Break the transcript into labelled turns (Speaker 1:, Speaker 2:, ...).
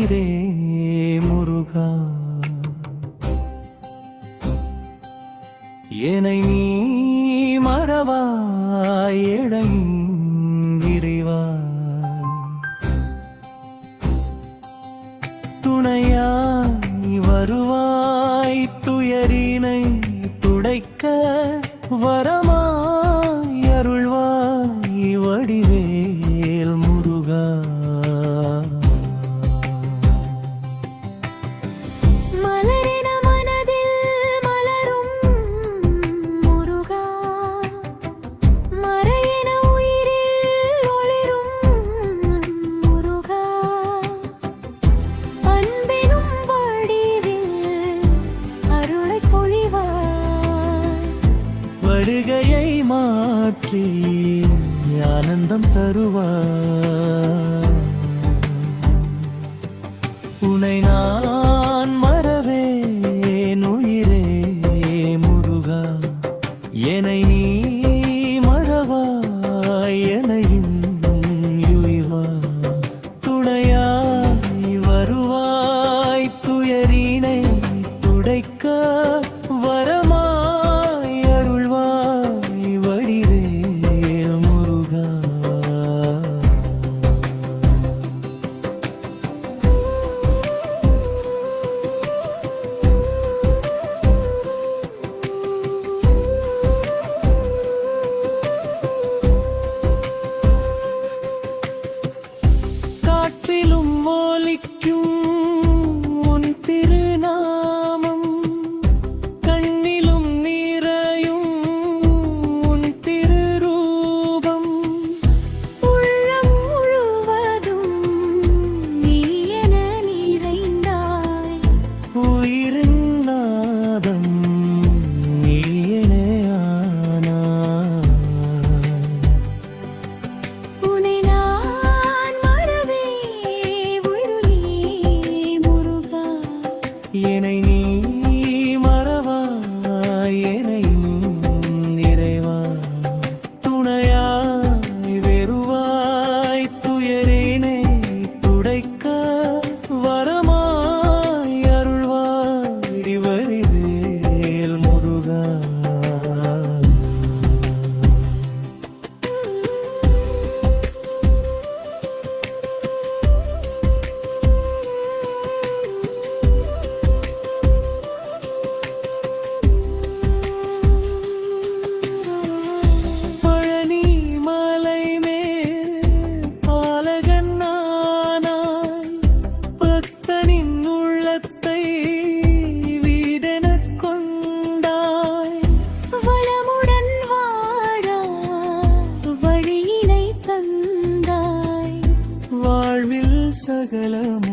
Speaker 1: உயிரே முருகா, என்னை நீ மறவாய் இறைவா, துணையாய் வருவாய் துயரினை துடைக்க, வரமாய் அருள்வாய் வடிவேல் முருகா.
Speaker 2: மலரின மனதில் மலரும் முருகா, மறையின உயிரில் ஒளிரும் முருகா, அன்பினும் வடிவில் அருளைப் பொழிவாய்,
Speaker 1: வருகையை மாற்றி ஆனந்தம் தருவாய். உனை நான் மறவேன் உயிரே முருகா, என்னை நீ மறவாய் என்னையும் உய்வா, துணையாய் வருவாய் துயரினை துடைக்க, வரமாய் அருள்வாய் வடிவேல் முருகா. காற்றிலும் ஒலிக்கும் உன் திருநாமம், கண்ணிலும் நிறையும் உன் திருரூபம்,
Speaker 2: உள்ளம் முழுவதும் நீ என நிறைந்தாய்,
Speaker 1: உயிரின் நாதம் நீ எனே ஆனாய்.
Speaker 2: உனை நான் மறவே உருளே முருகா,
Speaker 1: என்னை நீ மறவாய் என்னையும் இறைவா, துணையாய் வெறுவாய் துயரினை துடைக்க, வரமாய் அருள்வாய் வடிவேல் முருகா. பழனி மலை மேல் பாலகன் நானாய், பக்தனின் உள்ளத்தை வீடெனக் கொண்டாய்,
Speaker 2: வளமுடன் வாழா வழியினை தந்தாய்,
Speaker 1: வாழ்வில் சகலம்